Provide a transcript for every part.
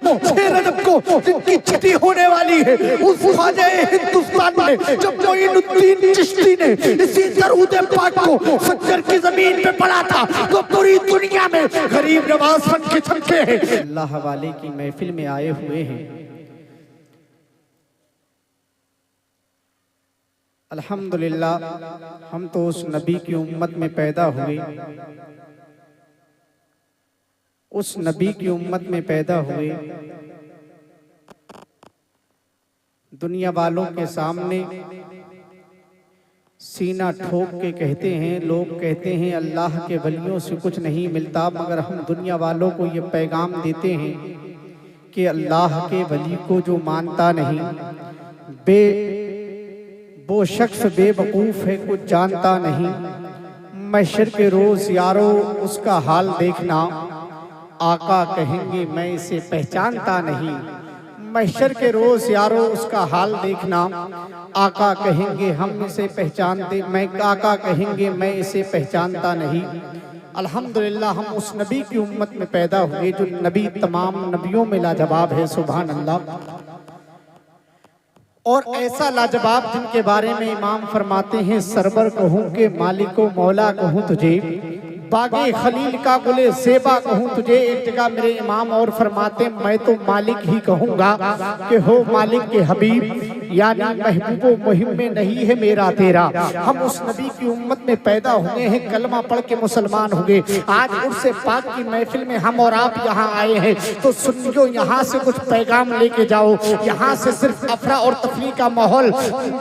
रजब को जिनकी छठी होने वाली है, उस ख्वाजा हिंदुस्तान में जब मोइनुद्दीन चिश्ती ने इसी दरूद पाक को सज्जर की जमीन पे पढ़ा था तो पूरी दुनिया में गरीब नवाज बन के चमके हैं। अल्लाह वाले की महफिल में आए हुए हैं। अल्हम्दुलिल्लाह, हम तो उस नबी की उम्मत में पैदा हुए, उस नबी की उम्मत में पैदा हुए। दुनिया वालों के सामने सीना ठोक के कहते हैं, लोग कहते हैं अल्लाह के वलियों से कुछ नहीं मिलता, मगर हम दुनिया वालों को ये पैगाम देते हैं कि अल्लाह के वली को जो मानता नहीं वो शख्स बेवकूफ़ है, कुछ जानता नहीं। महशर के रोज़ यारो उसका हाल देखना, आका कहेंगे मैं इसे पहचानता नहीं। महशर के रोज़ यारो उसका हाल देखना, आका कहेंगे हम इसे पहचानते, आका कहेंगे मैं इसे पहचानता नहीं। अल्हम्दुलिल्लाह, हम उस नबी की उम्मत में पैदा हुए जो नबी तमाम नबियों में लाजवाब है। सुभान अल्लाह। और ऐसा लाजवाब जिनके बारे में इमाम फरमाते हैं, सरवर कहूँ के मालिको मौला कहूँ तुझे, बागे खलील का गुले सेबा कहूँ तुझे। एक जगह मेरे इमाम और फरमाते मैं तो मालिक ही कहूँगा कि हो मालिक के हबीब, यानी महबूबो मुहिम में नहीं है मेरा तेरा। हम उस नबी की उम्मत में पैदा हुए हैं, कलमा पढ़ के मुसलमान हुए। आज उर्से पाक की महफिल में हम और आप यहाँ आए हैं तो सुनियो, यहाँ से कुछ पैगाम लेके जाओ। यहाँ से सिर्फ अफरा और तफरी का माहौल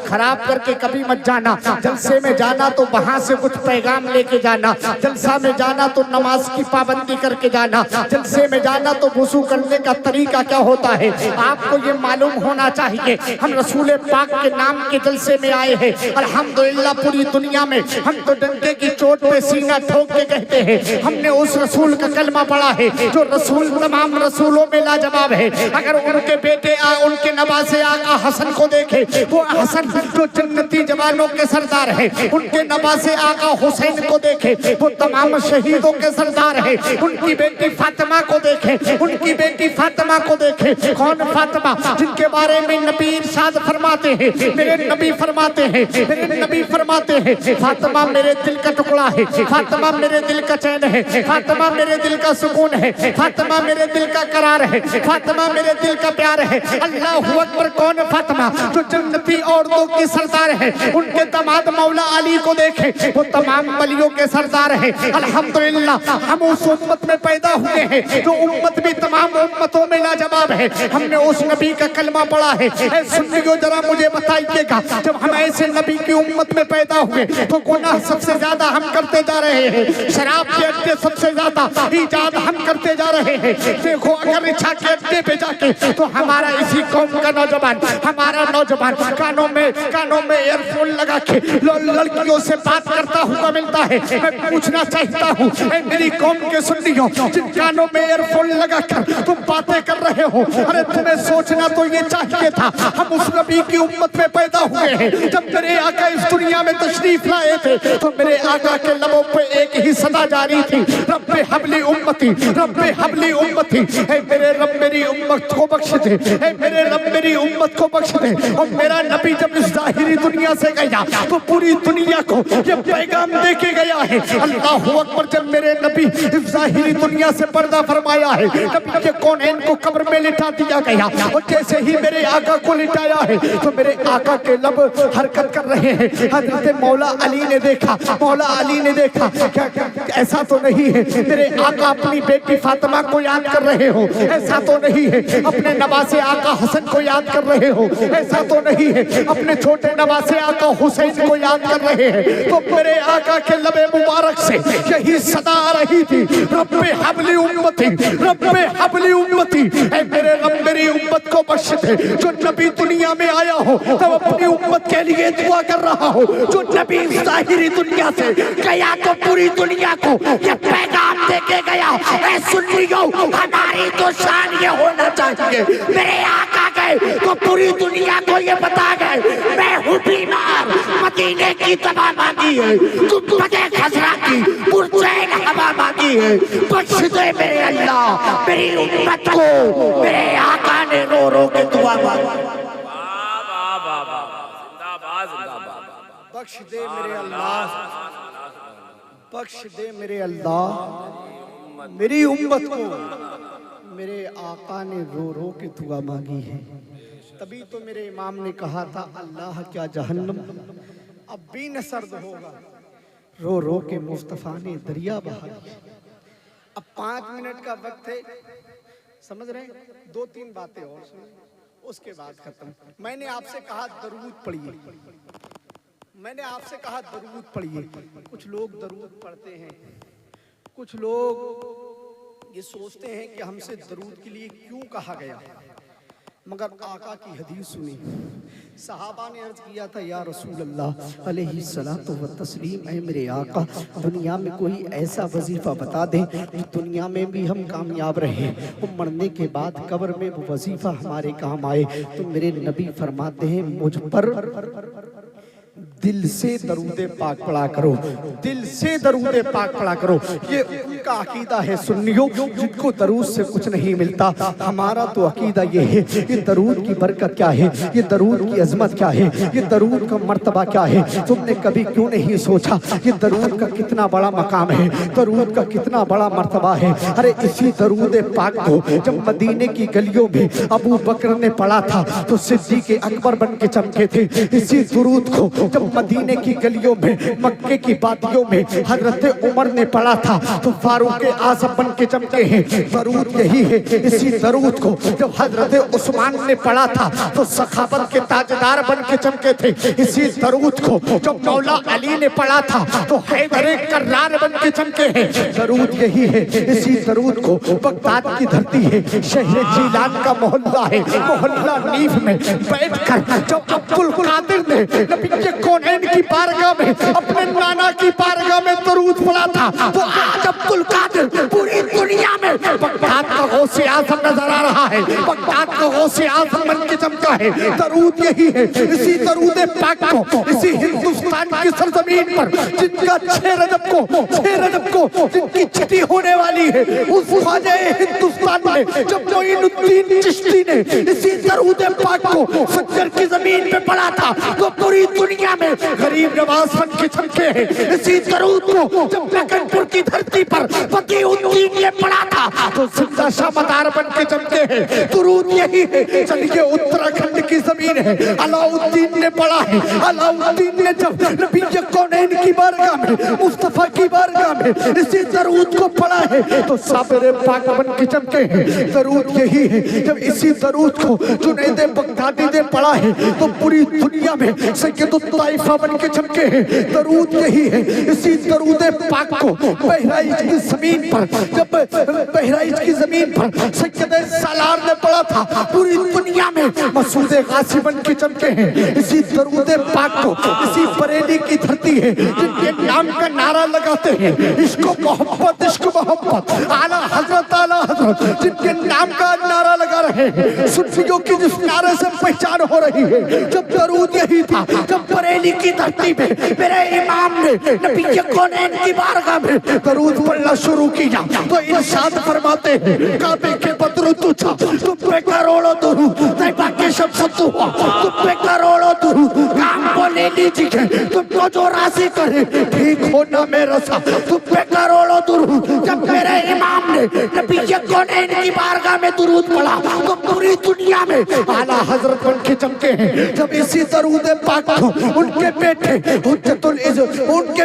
खराब करके कभी मत जाना। जलसे में जाना तो वहाँ से कुछ पैगाम लेके जाना। जलसा में जाना तो नमाज की पाबंदी करके जाना। जलसे में जाना तो वुज़ू करने का तरीका क्या होता है आपको ये मालूम होना चाहिए। हम रसूल पाक के नाम के जलसे में आए हैं। अल्हम्दुलिल्लाह, पूरी दुनिया में हम तो डंडे की चोट पे सीना ठोक के कहते हैं हमने उस रसूल का कलमा पढ़ा है जो रसूल तमाम रसूलों में लाजवाब है। अगर उनके बेटे उनके नवासे आका हसन को देखे, वो हसन जो जन्नती जवानों के सरदार है। उनके नवासे आका हुसैन को देखे, वो तमाम शहीदों के सरदार है। उनकी बेटी फातिमा को देखे, उनकी बेटी फातिमा को देखे। कौन फातिमा? जिनके बारे में नबी इरशाद फरमाते हैं, मेरे नबी फरमाते हैं, मेरे नबी फरमाते हैं फातिमा मेरे दिल का टुकड़ा है, फातिमा मेरे दिल का चैन है, फातिमा मेरे दिल का सुकून है, फातिमा मेरे दिल का करार है, फातिमा मेरे दिल का प्यार है। अल्लाहु अकबर। कौन फातिमा? जो जन्नती औरतों की सरदार है। उनके दामाद मौला अली को देखे, वो तमाम वलियों के सरदार है। अल्हम्दुलिल्लाह, हम उस उम्मत में पैदा हुए हैं जो उम्मत भी तमाम उम्मतों में लाजवाब है। हमने उस नबी का कलमा पढ़ा है। सुनियो जरा, मुझे बताइएगा, जब हम ऐसे नबी की उम्मत में पैदा हुए तो गुनाह सबसे ज्यादा हम करते जा रहे हैं। शराब के अड्डे सबसे ज्यादा ईजाद हम करते जा रहे हैं। देखो, अगर रिक्शा के अड्डे पे जाके तो हमारा इसी कौम का नौजवान, हमारा नौजवान कानों में ईयरफोन लगा के लड़कियों से बात करता हुआ मिलता है। मैं पूछना चाहता हूँ मेरी कौम के सुन्नियों, जिन कानों में ईयरफोन लगा कर तुम बातें कर रहे हो, अरे तुम्हें सोचना तो ये चाहिए था हम उस नबी की उम्मत में पैदा हुए हैं। जब मेरे आका इस दुनिया में तशरीफ लाए थे तो मेरे आका के लबों पे एक ही सदा जारी थी, रब्बे हबली उम्मती, रब्बे हबली उम्मती। ऐ मेरे रब मेरी उम्मत को बख्श दे, ऐ मेरे रब मेरी उम्मत को बख्श दे। और मेरा नबी जब इस जाहिरी दुनिया से गया तो पूरी दुनिया को ये पैगाम दे के गया है। अल्लाहु अकबर। जब मेरे नबी इस जाहिरी दुनिया से पर्दा फरमाया है, नबी के कौनैन को कब्र में लिटा दिया गया। और जैसे ही मेरे आका को लिटाया है तो मेरे आका के लब हरकत कर रहे हैं। हजरत मौला अली ने देखा, मौला अली ने देखा, क्या ऐसा तो नहीं है मेरे आका अपनी बेटी फातिमा को याद कर रहे हो? ऐसा तो नहीं है अपने नवासे आका हसन को याद कर रहे हो? ऐसा तो नहीं है अपने छोटे नवासे आका हुसैन को याद कर रहे हैं? तो मेरे आका के लबे मुबारक से यही सदा आ रही थी, रब्बे हबली उम्मती, रब्बे हबली उम्मती। ऐ मेरे रब मेरी उम्मत को बख्श दे। जो नबी दुनिया में आया हो तब अपनी उम्मत के लिए दुआ कर रहा हो। जो नबी जाहिरी दुनिया से गया तो पूरी दुनिया को ये पैगाम दे के गया। ऐ सुन्नियों, हमारी तो शान ये होना चाहिए, मेरे आका गए तो पूरी दुनिया को ये बता गए मैं हूँ बीमार, मदीने की दवा मांगी है, गुंबदे खजरा की पुरचैन हवा मांगी है। बख्श दे मेरे अल्लाह मेरी उम्मत को, मेरे बख्श दे मेरे अल्लाह, बख्श दे मेरे अल्लाह, मेरी उम्मत को मेरे आका ने रो रो के दुआ मांगी है। तभी तो मेरे इमाम ने कहा था अल्लाह क्या जहन्नम अब भी न सर्द होगा, रो रो के मुस्तफ़ा ने दरिया बहा दिया। अब 5 मिनट का वक्त है, समझ रहे हैं? 2-3 बातें और सुनिए, उसके बाद खत्म। मैंने आपसे कहा दरूद पढ़िए, मैंने आपसे कहा दरूद पढ़िए। कुछ लोग दरूद पढ़ते हैं, कुछ लोग ये सोचते हैं कि हमसे दरूद के लिए क्यों कहा गया, मगर आका की हदीस सुनी। सहाबा ने अर्ज किया था या रसूल अल्लाह अलैहि सलातो व तस्लीम, ऐ मेरे आका दुनिया में कोई ऐसा वजीफा बता दें कि दुनिया में भी हम कामयाब रहे और मरने के बाद कब्र में वो वजीफा हमारे काम आए। तो मेरे नबी फरमाते हैं मुझ पर दिल से दरूद पाक पढ़ा करो, दिल से दरूद पाक पढ़ा करो। ये उनका अकीदा है सुन्नियों, जिनको दरूद से कुछ नहीं मिलता। हमारा तो अकीदा ये है, ये दरूद की बरकत क्या है, ये दरूद की अजमत क्या है, ये दरूद का मर्तबा क्या है। तुमने कभी क्यों नहीं सोचा ये दरूद का कितना बड़ा मकाम है, दरूद का कितना बड़ा मर्तबा है। अरे इसी दरूद पाक को जब मदीने की गलियों में अबू बकर ने पढ़ा था तो सिद्दीक़ अकबर बन के चमके थे। इसी दरूद को जब मदीने की गलियों में मक्के की वादियों में हजरत उमर ने पढ़ा था तो फारूक आज़म बन के चमके हैं। दरूद यही है। इसी दरूद को जब हजरत उस्मान ने पढ़ा था तो सखावत के ताजदार बन के चमके थे। इसी दरूद को जब मौला अली ने पढ़ा था तो हैदर कर्रार बन के चमके हैं। दरूद यही है। इसी दरूद को बगदाद की धरती है, शहर जीलान का मोहल्ला है, मोहल्ला नीफ में बैठकर जब अब्दुल कादिर ने नबी के कौनैन की बारगाह में अपने नाना की बारगाह में दरूद पढ़ा था तो आज अब्दुल कादिर पूरी दुनिया में बगदाद का गौसे आज़म नजर आ रहा है, बगदाद का गौसे आज़म बन के चमका है। दरूद यही है। इसी दरूद पाक को इसी हिंदुस्तान की सरजमीन पर जिनका 6 रजब को जिनकी छठी होने वाली है, उस ख्वाजा हिंदुस्तान में जब मोइनुद्दीन चिश्ती ने इसी दरूद पाक को सज्जर की जमीन पे पढ़ा था तो पूरी दुनिया में गरीब नवाज बन के चमके हैं। इसी दरूद को जब लखनपुर की धरती पर फकीउद्दीन ने पढ़ा था तो जिंदा शामदार बन के चमके हैं। दरूद यही है। चलिए उत्तराखंड की जमीन है, अलाउद्दीन ने पढ़ा है। अलाउद्दीन ने जब नबी के कौनैन की बारगाह में मुस्तफा की बारगाह में इसी दरूद को पढ़ा है तो साबिर पाक बन के चमके हैं। दरूद यही है। जब इसी दरूद को जुनैद बगदादी ने पढ़ा है तो पूरी दुनिया में सैयदुत ताइफा बन के चमके हैं। दरूद यही है। इसी दरूद पाक को बहराइच की जमीन पर जब बहराइच की जमीन पर सैयद सालार ने पढ़ा था पूरी दुनिया में मसूद गासी बन के चमके हैं। इसी दरूद पाक को इसी बरेली की धरती है जिनके नाम का नारा लगाते हैं इश्क मोहब्बत आला हजरत जिनके नाम का नारा लगा रहे हैं। सुन्नियों की जिस नारे से पहचान हो रही है, जब दरूद यही था। जब बरेली की धरती पे मेरे इमाम ने नबी के कौनैन की बारगाह में दरूद पढ़ना शुरू किया तो इरशाद फरमाते हैं काबे के बदरू तुझा तुम पे करोड़ों दुरूद तैयबा के शब्द हुआ तुम पे करोड़ों दुरूद काम को ले लीजिए तुमको जो राशि करे ठीक होना मेरा सा तुम पे करोड़ों दुरूद। जब मेरे इमाम ने नबी के कौनैन की बारगाह में दुरूद पढ़ा तो पूरी दुनिया में आला हजरत बन के चमके हैं। जब इसी दरूद पाक को उनके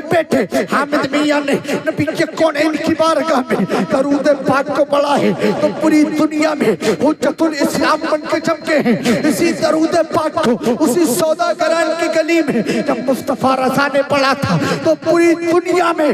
बेटे हामिद मियां ने नबी के कौनैन की बारगाह में दरूद पाक को पढ़ा है तो पूरी दुनिया में हुज्जतुल इस्लाम बन के चमके हैं। इसी दरूद पाक को उसी सौदागरान की गली में जब मुस्तफा रज़ा ने पढ़ा था तो पूरी दुनिया में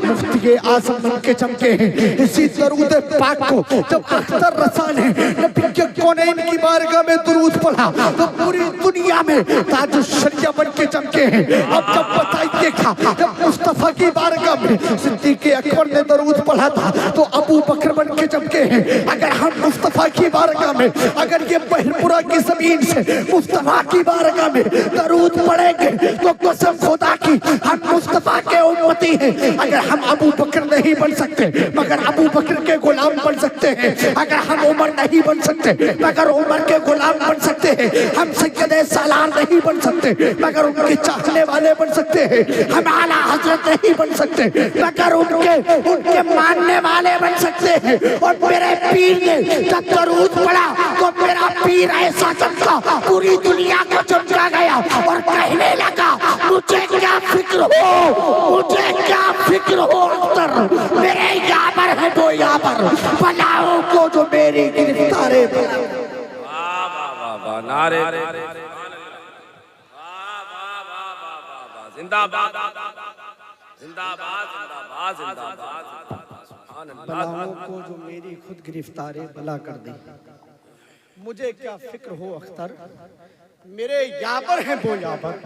मुफ्ती आज़म बन के चमके हैं। इसी दरूद पाक को जब अख्तर रज़ा ने नबी के कौनैन की बारगाह में दरूद पढ़ा तो पूरी दुनिया में ताजुश शरिया बन के चमके हैं। अब जब बताइएगा जब मुस्तफा की बारगाह में सिद्दीक़ अकबर ने दरूद पढ़ा था तो अबू बकर बन के चमके हैं। अगर हम मुस्तफा की बारगाह में अगर ये बहरपुरा की जमीन से मुस्तफा की बारगाह में दरूद पढ़ेंगे तो कसम खुदा की हम मुस्तफा के उम्मत उम्मती हैं। अगर हम अबू बकर नहीं बन सकते मगर अबू बकर के गुलाम बन सकते हैं, अगर हम उमर नहीं बन सकते मगर उमर के गुलाम बन सकते हैं, हम सैयद सालार नहीं बन सकते मगर उनके चाहने वाले बन सकते हैं, हम आला हजरत नहीं बन सकते मगर उनके मानने वाले बन सकते हैं। और मेरे पीर ने जब दरूद पढ़ा तो मेरा पीर ऐसा चमका, पूरी दुनिया को चमका गया और कहने लगा मुझे क्या फिक्र हो, मुझे क्या फिक्र हो अख्तर, मेरे याबर है वो याबर, बलाओं को जो मेरी गिरफ्तारे। नारे जिंदाबाद जिंदाबाद जिंदाबाद जिंदाबाद। बलाओं को जो मेरी खुद गिरफ्तारे बला कर दे। मुझे क्या फिक्र हो अख्तर, मेरे याबर हैं वो याबर,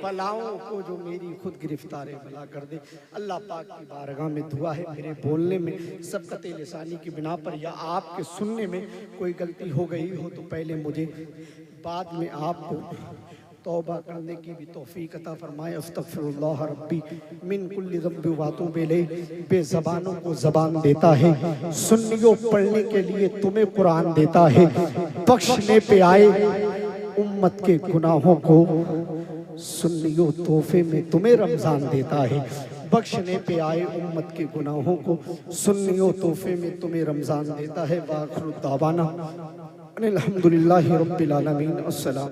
बलाओं को जो मेरी खुद गिरफ्तारे बला कर दे। अल्लाह पाक की बारगाह में दुआ है, मेरे बोलने में सबकत लिसानी की बिना पर या आपके सुनने में कोई गलती हो गई हो तो पहले मुझे, बाद में आपको तौबा करने की भी तौफीक अता फरमाए। अस्तगफिरुल्लाह रब्बी मिन कुल्ली ज़ंबि व अतूबु इलैहि। बेज़बानों को ज़बान देता है, सुन्नियों पढ़ने के लिए तुम्हें कुरान देता है, बख्शने पे आए उम्मत के गुनाहों को, सुन्नियों तोहफे में तुम्हें रमज़ान देता है, बख्शने पे आए उम्मत के गुनाहों को, सुन्नियों तोहफे में तुम्हें रमज़ान देता है। व आखिरु दावाना अनिल हम्दुलिल्लाहि रब्बिल आलमीन। अस्सलाम।